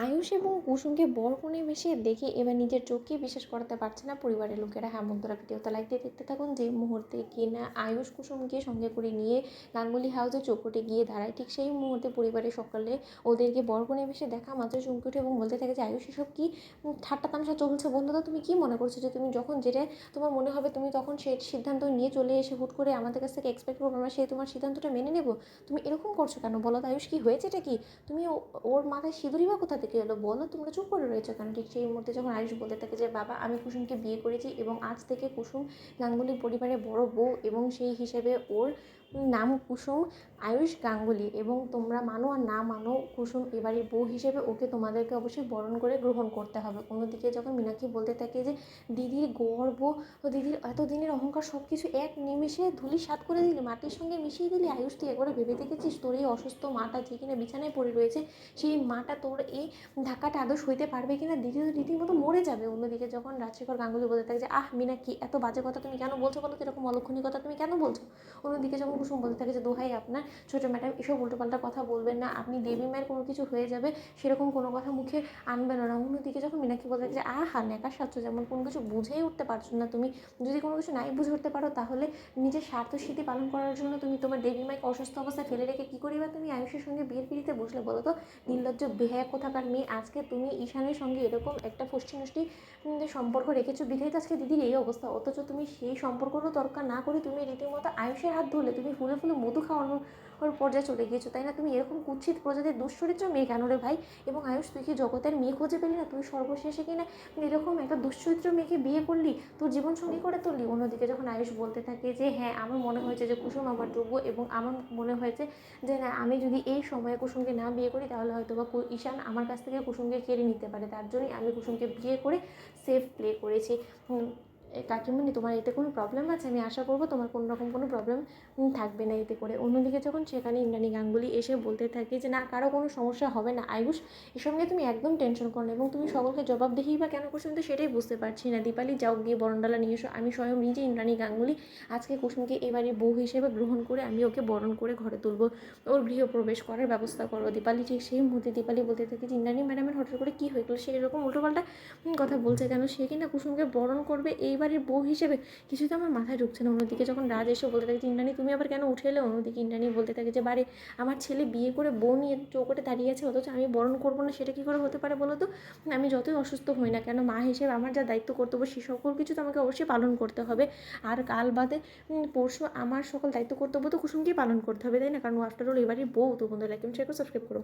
আয়ুষ এবং কুসুমকে বরকনে মিশিয়ে দেখে এবার নিজের চোখকেই বিশ্বাস করাতে পারছে না পরিবারের লোকেরা। হ্যাঁ বন্ধুরা, ভিডিওতে লাইক দিয়ে দেখতে থাকুন। যে মুহূর্তে কিনা আয়ুষ কুসুমকে সঙ্গে করে নিয়ে গাঙ্গুলি হাউসে চৌকটে গিয়ে দাঁড়ায়, ঠিক সেই মুহূর্তে পরিবারের সকলে ওদেরকে বরকনে মিশে দেখা মাত্র চমকে ওঠে এবং বলতে থাকে যে আয়ুষ এসব কি ঠাট্টা তামাশা চলছে। বন্ধুরা, তুমি কি মনে করছো যে তুমি যখন যেটা তোমার মনে হবে তুমি তখন সেই সিদ্ধান্ত নিয়ে চলে এসে হুট করে আমাদের কাছ থেকে এক্সপেক্ট করবো আমরা সেই তোমার সিদ্ধান্তটা মেনে নেবো? তুমি এরকম করছো কেন বলো তো? আয়ুষ কি হয়েছে, এটা কি? তুমি ওর মাথায় সিঁদুরই বা কোথা থেকে এলো বলো? তোমরা চুপ করে রয়েছো কেন? ঠিক সেই মুহূর্তে যখন আয়ুষ বলতে থাকে যে বাবা, আমি কুসুমকে বিয়ে করেছি এবং আজ থেকে কুসুম গাঙ্গুলি পরিবারের বড় বউ এবং সেই হিসেবে ওর নাম কুসুম আয়ুষ গাঙ্গুলি, এবং তোমরা মানো আর না মানো কুসুম এবারের বউ হিসেবে ওকে তোমাদেরকে অবশ্যই বরণ করে গ্রহণ করতে হবে। অন্যদিকে যখন মীনাক্ষী বলতে থাকে যে দিদির গর্ব, দিদির এতদিনের অহংকার সব কিছু এক নিমিষে ধূলিসাৎ করে দিলি, মাটির সঙ্গে মিশিয়ে দিলি। আয়ুষ, তুই একবার ভেবে দেখেছিস তোর এই অসুস্থ মাটা যে কিনা বিছানায় পড়ে রয়েছে, সেই মাটা তোর এই ধাক্কাটা আদৌ সইতে পারবে কিনা? দিদি তো রীতিমতো মরে যাবে। অন্যদিকে যখন রাজশেখর গাঙ্গুলি বলতে থাকে যে মীনাক্ষী, এত বাজে কথা তুমি কেন বলছো বলো তো? এরকম অলক্ষণী কথা তুমি কেন বলছো? অন্যদিকে যখন কুসুম বলতে থাকে যে দোহাই আপনার ছোটো ম্যাডাম, এসব উল্টোপাল্টা কথা বলবেন না, আপনি দেবী মায়ের কোনো কিছু হয়ে যাবে সেরকম কোনো কথা মুখে আনবেন না। অন্যদিকে যখন মীনাক্ষী বলতে থাকে যে নেকার সাচ্ছ, যেমন কোনো কিছু বুঝেই উঠতে পারছো না তুমি। যদি কোনো কিছু নাই বুঝে উঠতে পারো তাহলে নিজের স্বার্থসিদ্ধি পালন করার জন্য তুমি তোমার দেবী মাকে অসুস্থ অবস্থায় ফেলে রেখে কী করিবা তুমি আয়ুষের সঙ্গে বিয়ের পিড়িতে বসলে বলো তো? নির্লজ্জ বেহায়া কোথাকার মেয়ে, আজকে তুমি ঈশানের সঙ্গে এরকম একটা ফষ্টি সম্পর্ক রেখেছো বিধায় তো আজকে দিদির এই অবস্থা। অথচ তুমি সেই সম্পর্কটাও দরকার না করে তুমি রীতিমতো আয়ুষের হাত ধরলে, তুমি ফুলে ফুলে মধু খাওয়ানোর পর্যায়ে চলে গিয়েছো, তাই না? তুমি এরকম কুৎসিত প্রজাতির দুশ্চরিত্র মেয়ে কেন রে ভাই? এবং আয়ুষ, তুই কি জগতের মেয়ে খুঁজে পেলি না? তুই সর্বশেষে কিনা এরকম একটা দুশ্চরিত্র মেয়েকে বিয়ে করলি, তোর জীবনসঙ্গী করে তুললি। অন্যদিকে যখন আয়ুষ বলতে থাকে যে হ্যাঁ, আমার মনে হয়েছে যে কুসুম আমার যোগ্য, এবং আমার মনে হয়েছে যে না, আমি যদি এই সময়ে কুসুমকে না বিয়ে করি তাহলে হয়তো বা ঈশান আমার কাছ থেকে কুসুমকে কেড়ে নিতে পারে, তার জন্যই আমি কুসুমকে বিয়ে করে সেফ প্লে করেছি। কাকিমণি, তোমার এতে কোনো প্রবলেম আছে? আমি আশা করবো তোমার কোনো রকম কোনো প্রবলেম থাকবে না এতে করে। অন্যদিকে যখন সেখানে ইন্দ্রাণী গাঙ্গুলি এসে বলতে থাকে যে না, কারো কোনো সমস্যা হবে না আয়ুষ, এসব নিয়ে তুমি একদম টেনশন করো না, এবং তুমি সকলকে জবাবদিহি বা কেন করছো আমি তো সেটাই বুঝতে পারছি না। দীপালি, যাও গিয়ে বরণডালা নিয়ে এসো। আমি স্বয়ং নিজে ইন্দ্রাণী গাঙ্গুলি আজকে কুসুমকে এবারে বউ হিসেবে গ্রহণ করে আমি ওকে বরণ করে ঘরে তুলবো, ওর গৃহপ্রবেশ করার ব্যবস্থা করো। দীপালি ঠিক সেই মুহূর্তে দীপালি বলতে থাকে যে ইন্দ্রাণী ম্যাডামের হঠাৎ করে কী হয়ে গেলো? সে এরকম উল্টোপাল্টা কথা বলছে কেন? সে কিনা কুসুমকে বরণ করবে এইবারের বউ হিসেবে, কিছু তো আমার মাথায় ঢুকছে না। অন্যদিকে যখন রাজ এসে বলতে থাকে যে ইন্দ্রাণী, তুমি আবার কেন উঠে এলে? অন্যদিকে ইন্দ্রাণী বলতে থাকে যে বারে, আমার ছেলে বিয়ে করে বউ নিয়ে চৌকটে দাঁড়িয়ে আছে, অথচ আমি বরণ করবো না, সেটা কী করে হতে পারে বলো তো? আমি যতই অসুস্থ হই না কেন, মা হিসেবে আমার যা দায়িত্ব কর্তব্য সে সকল কিছু তো আমাকে অবশ্যই পালন করতে হবে। আর কাল বাদে পরশু আমার সকল দায়িত্ব কর্তব্য তো কুসুমকেই পালন করতে হবে, তাই না? কারণ আফটার অল এবারই বউ। তো বন্ধুরা, লাইক এবং শেয়ার করে সাবস্ক্রাইব করো।